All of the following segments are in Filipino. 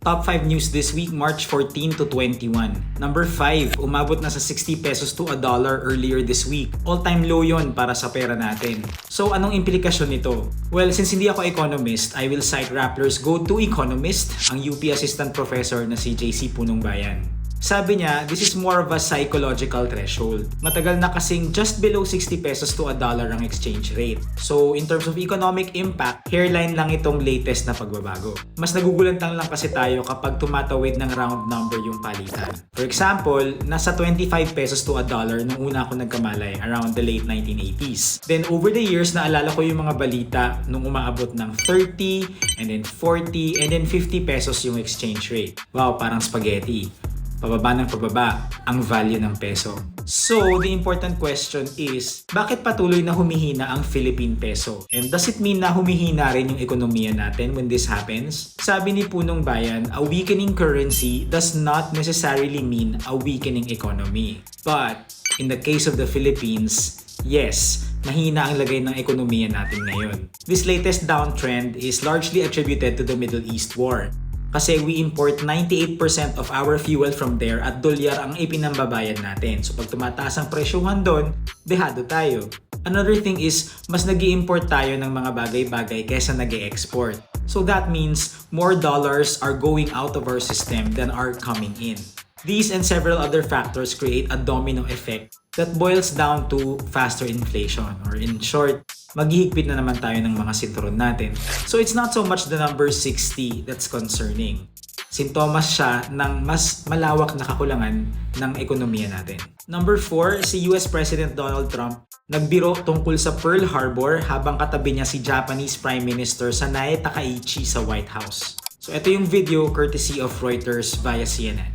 Top 5 news this week, March 14 to 21. Number 5, umabot na sa 60 pesos to $1 earlier this week. All-time low yon para sa pera natin. So anong implikasyon nito? Well, since hindi ako economist, I will cite Rappler's go-to economist, ang UP Assistant Professor na si JC Punong Bayan. Sabi niya, this is more of a psychological threshold. Matagal na kasing just below 60 pesos to $1 ang exchange rate. So in terms of economic impact, hairline lang itong latest na pagbabago. Mas nagugulantang lang kasi tayo kapag tumatawid ng round number yung palitan. For example, nasa 25 pesos to $1 nung una ako nagkamalay around the late 1980s. Then over the years, naalala ko yung mga balita nung umaabot ng 30, and then 40, and then 50 pesos yung exchange rate. Wow, parang spaghetti. Pababa ng pababa ang value ng peso. So, the important question is, bakit patuloy na humihina ang Philippine peso? And does it mean na humihina rin yung ekonomiya natin when this happens? Sabi ni Punong Bayan, a weakening currency does not necessarily mean a weakening economy. But, in the case of the Philippines, yes, mahina ang lagay ng ekonomiya natin ngayon. This latest downtrend is largely attributed to the Middle East war. Kasi we import 98% of our fuel from there at dolyar ang ipinambabayad natin. So pag tumataas ang presyuhan doon, dehado tayo. Another thing is, mas nag-i-import tayo ng mga bagay-bagay kaysa nag-i-export. So that means more dollars are going out of our system than are coming in. These and several other factors create a domino effect that boils down to faster inflation, or in short, maghihigpit na naman tayo ng mga sinturon natin. So it's not so much the number 60 that's concerning. Sintomas siya ng mas malawak na kakulangan ng ekonomiya natin. Number 4, si US President Donald Trump nagbiro tungkol sa Pearl Harbor habang katabi niya si Japanese Prime Minister Sanae Takaichi sa White House. So ito yung video courtesy of Reuters via CNN.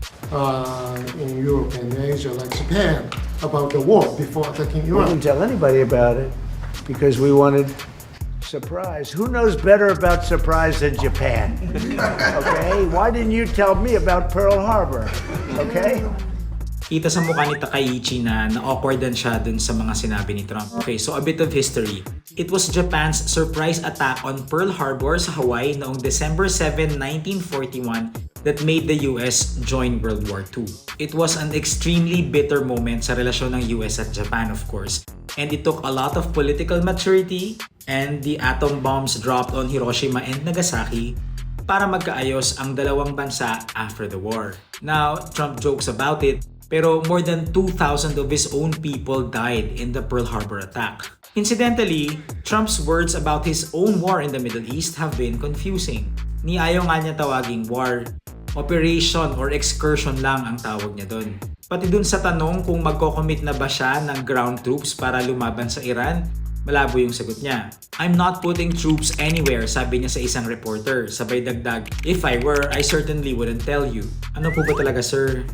In Europe and Asia, like Japan, about the war before attacking We Iran. didn't tell anybody about it because we wanted surprise. Who knows better about surprise than Japan? Okay? Why didn't you tell me about Pearl Harbor? Okay? Kita sa mukha ni Takaichi na na-awkwardan siya dun sa mga sinabi ni Trump. Okay, so a bit of history. It was Japan's surprise attack on Pearl Harbor sa Hawaii noong December 7, 1941 that made the US join World War II. It was an extremely bitter moment sa relasyon ng US at Japan, of course. And it took a lot of political maturity and the atom bombs dropped on Hiroshima and Nagasaki para magkaayos ang dalawang bansa after the war. Now, Trump jokes about it, pero more than 2,000 of his own people died in the Pearl Harbor attack. Incidentally, Trump's words about his own war in the Middle East have been confusing. Ni ayaw nga niya tawaging war, operation or excursion lang ang tawag niya doon. Pati dun sa tanong kung magko-commit na ba siya ng ground troops para lumaban sa Iran, malabo yung sagot niya. I'm not putting troops anywhere, sabi niya sa isang reporter. Sabay dagdag, if I were, I certainly wouldn't tell you. Ano po ba talaga, sir?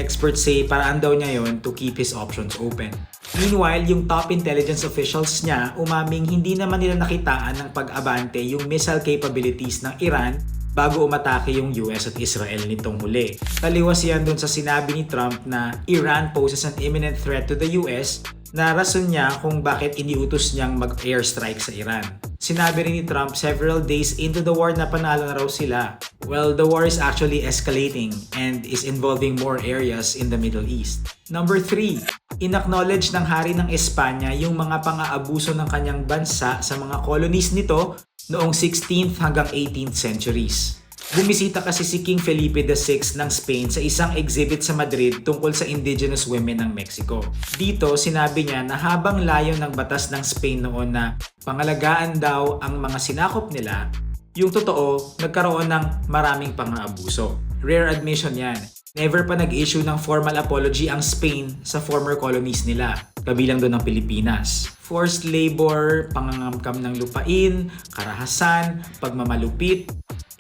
Experts say paraan daw niya yon to keep his options open. Meanwhile, yung top intelligence officials niya umaming hindi naman nila nakitaan ng pag-abante yung missile capabilities ng Iran bago umatake yung US at Israel nitong huli. Taliwas yan dun sa sinabi ni Trump na Iran poses an imminent threat to the US na rason niya kung bakit iniutos niyang mag-airstrike sa Iran. Sinabi rin ni Trump several days into the war na panalo na raw sila. Well, the war is actually escalating and is involving more areas in the Middle East. Number 3, inacknowledge ng hari ng Espanya yung mga pang-aabuso ng kanyang bansa sa mga colonies nito noong 16th hanggang 18th centuries. Bumisita kasi si King Felipe VI ng Spain sa isang exhibit sa Madrid tungkol sa indigenous women ng Mexico. Dito, sinabi niya na habang layo ng batas ng Spain noon na pangalagaan daw ang mga sinakop nila, yung totoo, nagkaroon ng maraming pang-aabuso. Rare admission yan. Never pa nag-issue ng formal apology ang Spain sa former colonies nila, kabilang doon ng Pilipinas. Forced labor, pangangamkam ng lupain, karahasan, pagmamalupit.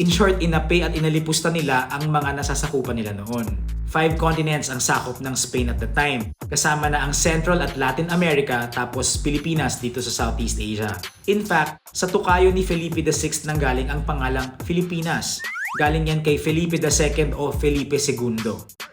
In short, inapi at inalipusta nila ang mga nasasakupan nila noon. 5 continents ang sakop ng Spain at the time, kasama na ang Central at Latin America tapos Pilipinas dito sa Southeast Asia. In fact, sa tukayo ni Felipe VI nanggaling ang pangalang Filipinas. Galing yan kay Felipe II o Felipe II.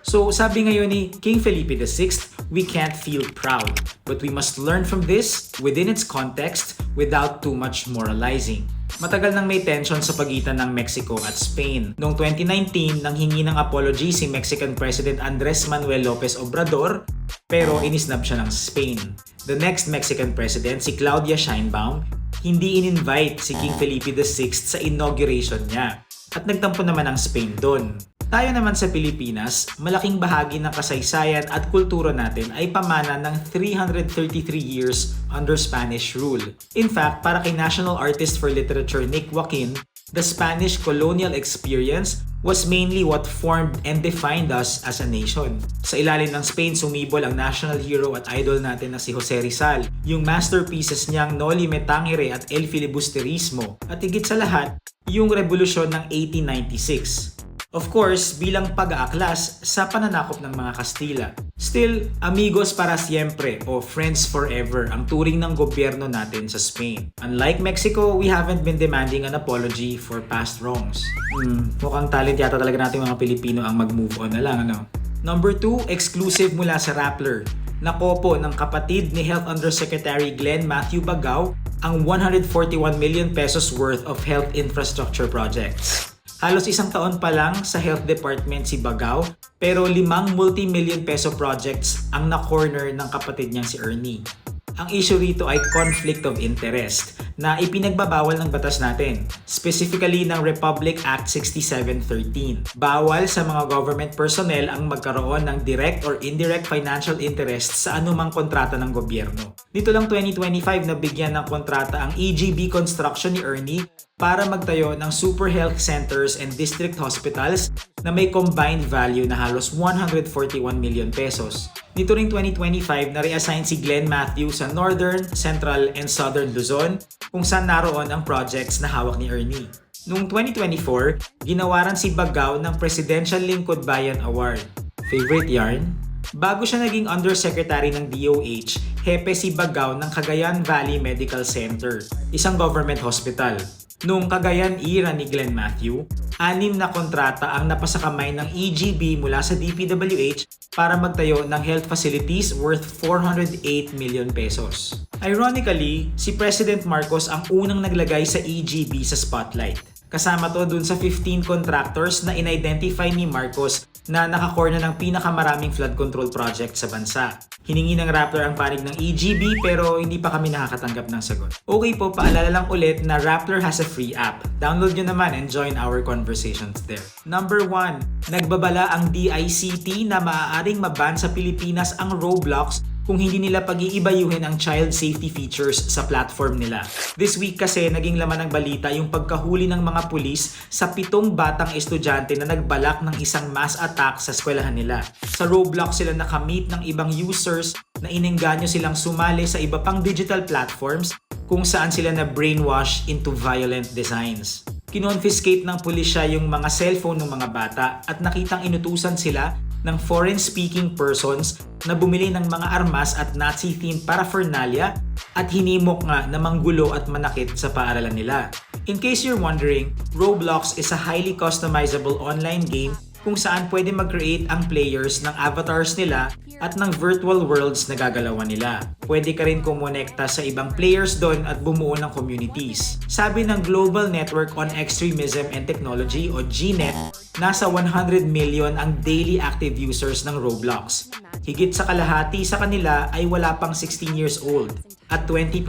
So sabi ngayon ni King Felipe VI, we can't feel proud, but we must learn from this within its context without too much moralizing. Matagal nang may tension sa pagitan ng Mexico at Spain. Noong 2019, nang hingi ng apology si Mexican President Andres Manuel Lopez Obrador, pero inisnab siya ng Spain. The next Mexican President, si Claudia Sheinbaum, hindi in-invite si King Felipe VI sa inauguration niya. At nagtampo naman ang Spain doon. Tayo naman sa Pilipinas, malaking bahagi ng kasaysayan at kultura natin ay pamana ng 333 years under Spanish rule. In fact, para kay National Artist for Literature Nick Joaquin, the Spanish colonial experience was mainly what formed and defined us as a nation. Sa ilalim ng Spain, sumibol ang national hero at idol natin na si Jose Rizal. Yung masterpieces niyang Noli Me Tangere at El Filibusterismo. At higit sa lahat, yung revolusyon ng 1896. Of course, bilang pag-aaklas sa pananakop ng mga Kastila. Still, amigos para siempre o friends forever ang turing ng gobyerno natin sa Spain. Unlike Mexico, we haven't been demanding an apology for past wrongs. Mukhang talent yata talaga natin mga Pilipino ang mag-move on na lang, ano? Number 2, exclusive mula sa Rappler. Nakopo ng kapatid ni Health Undersecretary Glenn Matthew Bagao ang 141 million pesos worth of health infrastructure projects. Halos isang taon pa lang sa Health Department si Bagao, pero 5 multi-million peso projects ang na-corner ng kapatid niyang si Ernie. Ang issue rito ay conflict of interest na ipinagbabawal ng batas natin, specifically ng Republic Act 6713. Bawal sa mga government personnel ang magkaroon ng direct or indirect financial interest sa anumang kontrata ng gobyerno. Dito lang 2025 na bigyan ng kontrata ang EGB Construction ni Ernie para magtayo ng super health centers and district hospitals na may combined value na halos 141 million pesos. Nito ring 2025 na reassign si Glenn Matthew sa Northern, Central, and Southern Luzon kung saan naroon ang projects na hawak ni Ernie. Noong 2024, ginawaran si Bagao ng Presidential Lingkod Bayan Award. Favorite yarn? Bago siya naging Undersecretary ng DOH, hepe si Bagao ng Cagayan Valley Medical Center, isang government hospital. Noong Cagayan era ni Glenn Matthew, 6 na kontrata ang napasakamay ng EGB mula sa DPWH para magtayo ng health facilities worth 408 million pesos. Ironically, si President Marcos ang unang naglagay sa EGB sa spotlight. Kasama to dun sa 15 contractors na in-identify ni Marcos na nakakorna ng pinakamaraming flood control project sa bansa. Hiningi ng Rappler ang panig ng EGB pero hindi pa kami nakakatanggap ng sagot. Okay po, paalala lang ulit na Rappler has a free app. Download nyo naman and join our conversations there. Number 1, nagbabala ang DICT na maaaring maban sa Pilipinas ang Roblox kung hindi nila pag-iibayuhin ang child safety features sa platform nila. This week kasi naging laman ng balita yung pagkahuli ng mga pulis sa 7 batang estudyante na nagbalak ng isang mass attack sa eskwelahan nila. Sa Roblox sila nakamit ng ibang users na inengganyo silang sumali sa iba pang digital platforms kung saan sila na brainwash into violent designs. Kinonfiscate ng pulisya yung mga cellphone ng mga bata at nakitang inutusan sila ng foreign-speaking persons na bumili ng mga armas at Nazi-themed paraphernalia at hinimok nga na manggulo at manakit sa paaralan nila. In case you're wondering, Roblox is a highly customizable online game kung saan pwede mag-create ang players ng avatars nila at ng virtual worlds na gagalawan nila. Pwede ka rin kumonekta sa ibang players doon at bumuo ng communities. Sabi ng Global Network on Extremism and Technology o GNET, nasa 100 million ang daily active users ng Roblox. Higit sa kalahati sa kanila ay wala pang 16 years old at 20%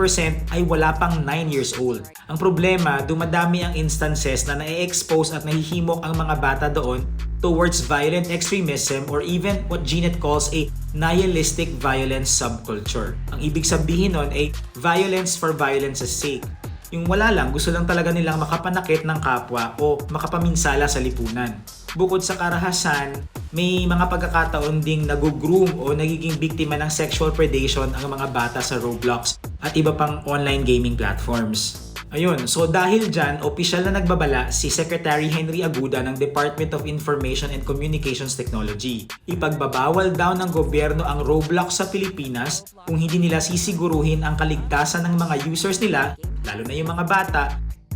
ay wala pang 9 years old. Ang problema, dumadami ang instances na na-expose at nahihimok ang mga bata doon towards violent extremism or even what GNET calls a nihilistic violence subculture. Ang ibig sabihin nun ay violence for violence's sake. Yung wala lang, gusto lang talaga nilang makapanakit ng kapwa o makapaminsala sa lipunan. Bukod sa karahasan, may mga pagkakataon ding nag-groom o nagiging biktima ng sexual predation ang mga bata sa Roblox at iba pang online gaming platforms. Ayun, so dahil dyan, opisyal na nagbabala si Secretary Henry Aguda ng Department of Information and Communications Technology. Ipagbabawal daw ng gobyerno ang Roblox sa Pilipinas kung hindi nila sisiguruhin ang kaligtasan ng mga users nila, lalo na yung mga bata,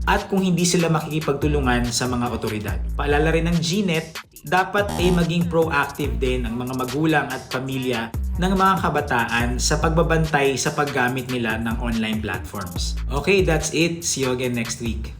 at kung hindi sila makikipagtulungan sa mga otoridad. Paalala rin ng GNET, dapat ay maging proactive din ang mga magulang at pamilya ng mga kabataan sa pagbabantay sa paggamit nila ng online platforms. Okay, that's it. See you again next week.